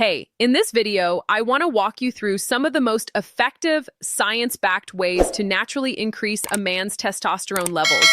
Hey, in this video, I want to walk you through some of the most effective, science-backed ways to naturally increase a man's testosterone levels.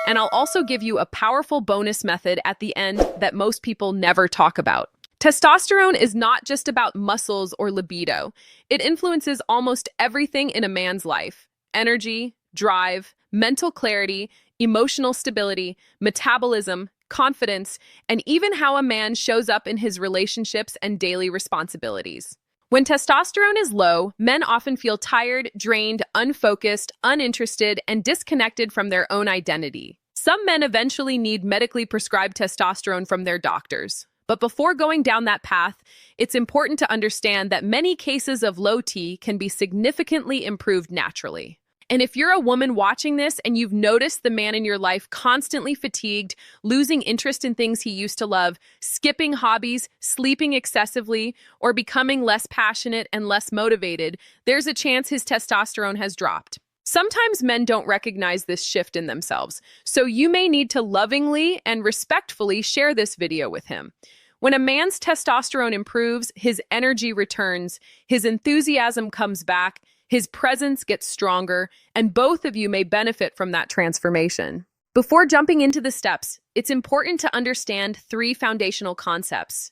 And I'll also give you a powerful bonus method at the end that most people never talk about. Testosterone is not just about muscles or libido. It influences almost everything in a man's life: energy, drive, mental clarity, emotional stability, metabolism, confidence, and even how a man shows up in his relationships and daily responsibilities. When testosterone is low, men often feel tired, drained, unfocused, uninterested, and disconnected from their own identity. Some men eventually need medically prescribed testosterone from their doctors. But before going down that path, it's important to understand that many cases of low T can be significantly improved naturally. And if you're a woman watching this and you've noticed the man in your life constantly fatigued, losing interest in things he used to love, skipping hobbies, sleeping excessively, or becoming less passionate and less motivated, there's a chance his testosterone has dropped. Sometimes men don't recognize this shift in themselves, so you may need to lovingly and respectfully share this video with him. When a man's testosterone improves, his energy returns, his enthusiasm comes back, his presence gets stronger, and both of you may benefit from that transformation. Before jumping into the steps, it's important to understand three foundational concepts.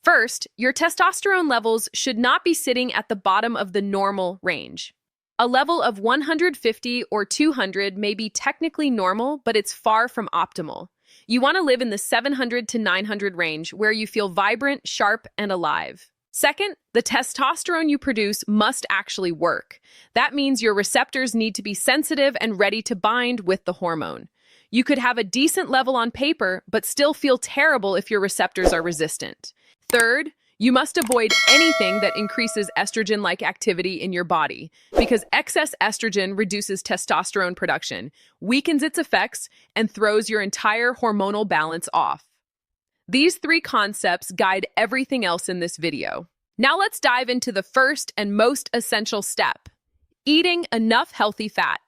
First, your testosterone levels should not be sitting at the bottom of the normal range. A level of 150 or 200 may be technically normal, but it's far from optimal. You want to live in the 700 to 900 range, where you feel vibrant, sharp, and alive. Second, the testosterone you produce must actually work. That means your receptors need to be sensitive and ready to bind with the hormone. You could have a decent level on paper, but still feel terrible if your receptors are resistant. Third, you must avoid anything that increases estrogen-like activity in your body, because excess estrogen reduces testosterone production, weakens its effects, and throws your entire hormonal balance off. These three concepts guide everything else in this video. Now let's dive into the first and most essential step: eating enough healthy fat.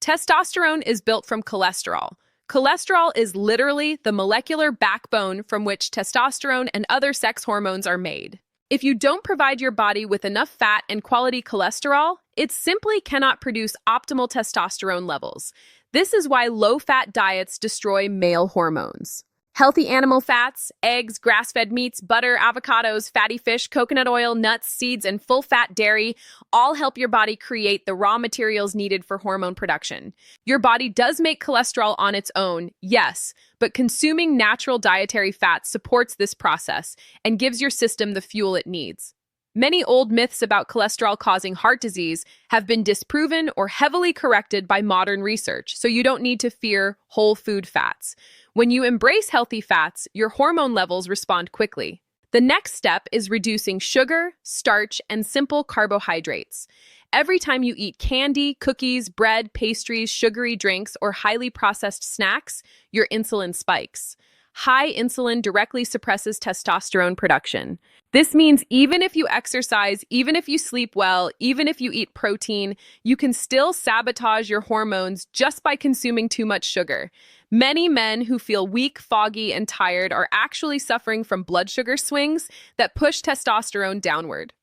Testosterone is built from cholesterol. Cholesterol is literally the molecular backbone from which testosterone and other sex hormones are made. If you don't provide your body with enough fat and quality cholesterol, it simply cannot produce optimal testosterone levels. This is why low-fat diets destroy male hormones. Healthy animal fats, eggs, grass-fed meats, butter, avocados, fatty fish, coconut oil, nuts, seeds, and full-fat dairy all help your body create the raw materials needed for hormone production. Your body does make cholesterol on its own, yes, but consuming natural dietary fat supports this process and gives your system the fuel it needs. Many old myths about cholesterol causing heart disease have been disproven or heavily corrected by modern research, so you don't need to fear whole food fats. When you embrace healthy fats, your hormone levels respond quickly. The next step is reducing sugar, starch, and simple carbohydrates. Every time you eat candy, cookies, bread, pastries, sugary drinks, or highly processed snacks, your insulin spikes. High insulin directly suppresses testosterone production. This means even if you exercise, even if you sleep well, even if you eat protein, you can still sabotage your hormones just by consuming too much sugar. Many men who feel weak, foggy, and tired are actually suffering from blood sugar swings that push testosterone downward.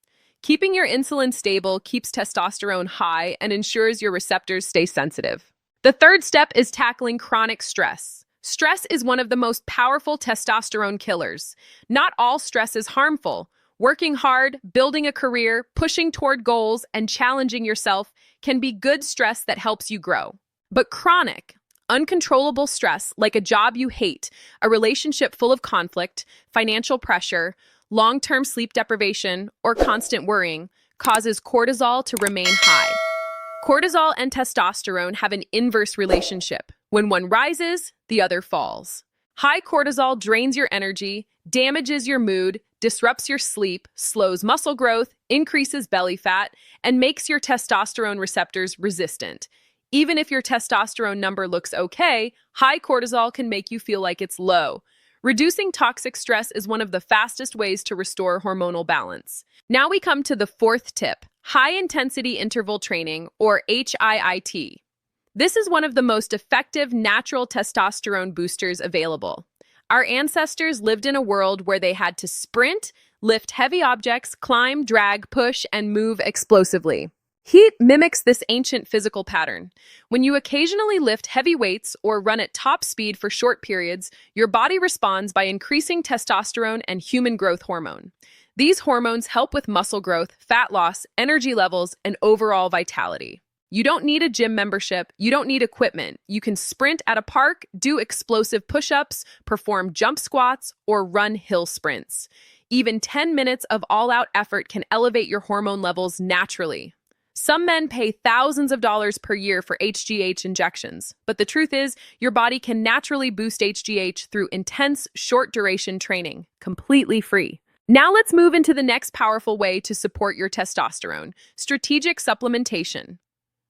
Keeping your insulin stable keeps testosterone high and ensures your receptors stay sensitive. The third step is tackling chronic stress. Stress is one of the most powerful testosterone killers. Not all stress is harmful. Working hard, building a career, pushing toward goals, and challenging yourself can be good stress that helps you grow. But chronic, uncontrollable stress, like a job you hate, a relationship full of conflict, financial pressure, long-term sleep deprivation, or constant worrying, causes cortisol to remain high. Cortisol and testosterone have an inverse relationship. When one rises, the other falls. High cortisol drains your energy, damages your mood, disrupts your sleep, slows muscle growth, increases belly fat, and makes your testosterone receptors resistant. Even if your testosterone number looks okay, high cortisol can make you feel like it's low. Reducing toxic stress is one of the fastest ways to restore hormonal balance. Now we come to the fourth tip: high-intensity interval training, or HIIT. This is one of the most effective natural testosterone boosters available. Our ancestors lived in a world where they had to sprint, lift heavy objects, climb, drag, push, and move explosively. Heat mimics this ancient physical pattern. When you occasionally lift heavy weights or run at top speed for short periods, your body responds by increasing testosterone and human growth hormone. These hormones help with muscle growth, fat loss, energy levels, and overall vitality. You don't need a gym membership. You don't need equipment. You can sprint at a park, do explosive push-ups, perform jump squats, or run hill sprints. Even 10 minutes of all-out effort can elevate your hormone levels naturally. Some men pay thousands of dollars per year for HGH injections, but the truth is, your body can naturally boost HGH through intense, short-duration training, completely free. Now let's move into the next powerful way to support your testosterone: strategic supplementation.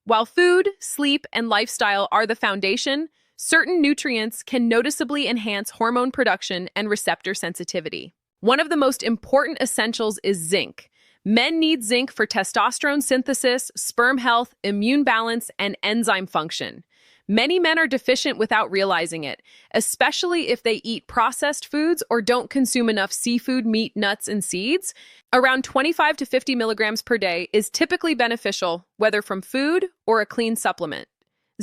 While food, sleep, and lifestyle are the foundation, certain nutrients can noticeably enhance hormone production and receptor sensitivity. One of the most important essentials is zinc. Men need zinc for testosterone synthesis, sperm health, immune balance, and enzyme function. Many men are deficient without realizing it, especially if they eat processed foods or don't consume enough seafood, meat, nuts, and seeds. Around 25 to 50 milligrams per day is typically beneficial, whether from food or a clean supplement.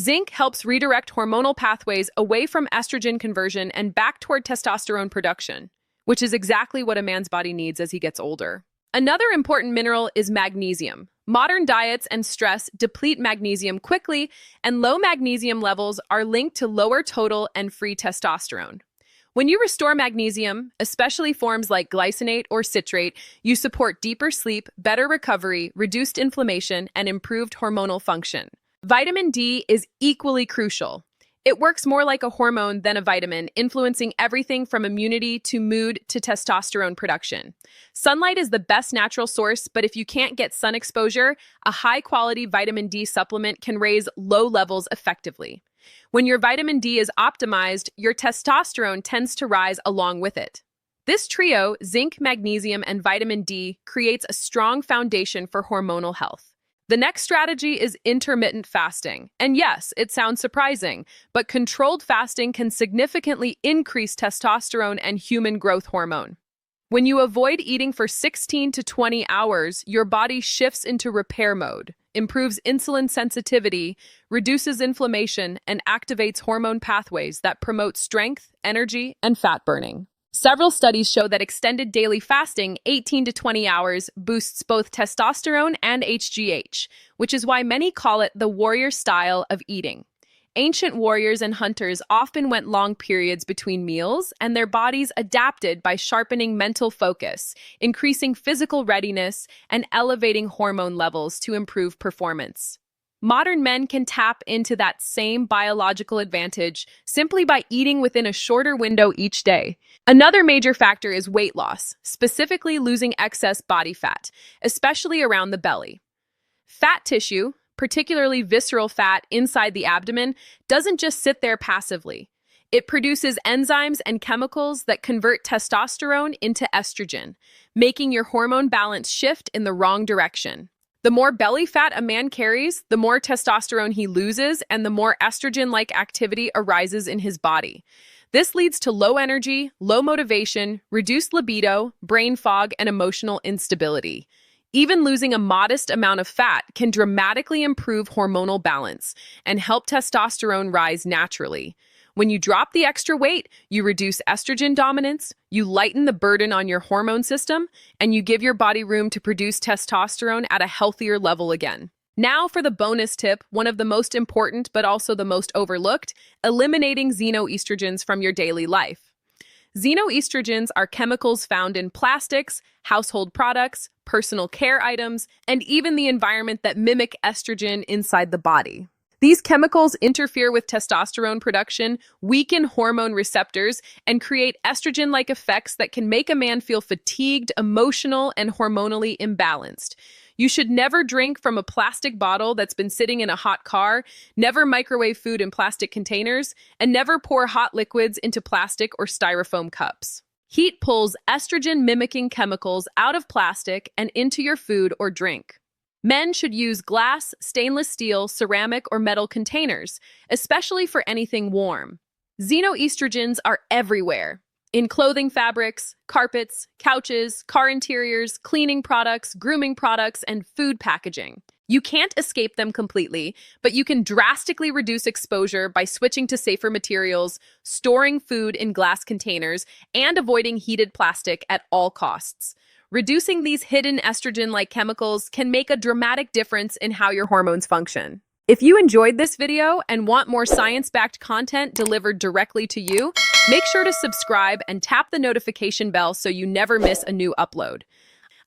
Zinc helps redirect hormonal pathways away from estrogen conversion and back toward testosterone production, which is exactly what a man's body needs as he gets older. Another important mineral is magnesium. Modern diets and stress deplete magnesium quickly, and low magnesium levels are linked to lower total and free testosterone. When you restore magnesium, especially forms like glycinate or citrate, you support deeper sleep, better recovery, reduced inflammation, and improved hormonal function. Vitamin D is equally crucial. It works more like a hormone than a vitamin, influencing everything from immunity to mood to testosterone production. Sunlight is the best natural source, but if you can't get sun exposure, a high-quality vitamin D supplement can raise low levels effectively. When your vitamin D is optimized, your testosterone tends to rise along with it. This trio, zinc, magnesium, and vitamin D, creates a strong foundation for hormonal health. The next strategy is intermittent fasting. And yes, it sounds surprising, but controlled fasting can significantly increase testosterone and human growth hormone. When you avoid eating for 16 to 20 hours, your body shifts into repair mode, improves insulin sensitivity, reduces inflammation, and activates hormone pathways that promote strength, energy, and fat burning. Several studies show that extended daily fasting, 18 to 20 hours, boosts both testosterone and HGH, which is why many call it the warrior style of eating. Ancient warriors and hunters often went long periods between meals, and their bodies adapted by sharpening mental focus, increasing physical readiness, and elevating hormone levels to improve performance. Modern men can tap into that same biological advantage simply by eating within a shorter window each day. Another major factor is weight loss, specifically losing excess body fat, especially around the belly. Fat tissue, particularly visceral fat inside the abdomen, doesn't just sit there passively. It produces enzymes and chemicals that convert testosterone into estrogen, making your hormone balance shift in the wrong direction. The more belly fat a man carries, the more testosterone he loses, and the more estrogen-like activity arises in his body. This leads to low energy, low motivation, reduced libido, brain fog, and emotional instability. Even losing a modest amount of fat can dramatically improve hormonal balance and help testosterone rise naturally. When you drop the extra weight, you reduce estrogen dominance, you lighten the burden on your hormone system, and you give your body room to produce testosterone at a healthier level again. Now for the bonus tip, one of the most important but also the most overlooked: eliminating xenoestrogens from your daily life. Xenoestrogens are chemicals found in plastics, household products, personal care items, and even the environment that mimic estrogen inside the body. These chemicals interfere with testosterone production, weaken hormone receptors, and create estrogen-like effects that can make a man feel fatigued, emotional, and hormonally imbalanced. You should never drink from a plastic bottle that's been sitting in a hot car, never microwave food in plastic containers, and never pour hot liquids into plastic or styrofoam cups. Heat pulls estrogen-mimicking chemicals out of plastic and into your food or drink. Men should use glass, stainless steel, ceramic, or metal containers, especially for anything warm. Xenoestrogens are everywhere. in clothing fabrics, carpets, couches, car interiors, cleaning products, grooming products, and food packaging. You can't escape them completely, but you can drastically reduce exposure by switching to safer materials, storing food in glass containers, and avoiding heated plastic at all costs. Reducing these hidden estrogen-like chemicals can make a dramatic difference in how your hormones function. If you enjoyed this video and want more science-backed content delivered directly to you, make sure to subscribe and tap the notification bell so you never miss a new upload.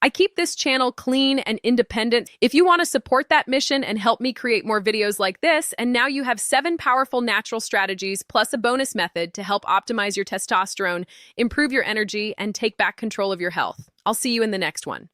I keep this channel clean and independent. If you want to support that mission and help me create more videos like this, and now you have 7 powerful natural strategies plus a bonus method to help optimize your testosterone, improve your energy, and take back control of your health. I'll see you in the next one.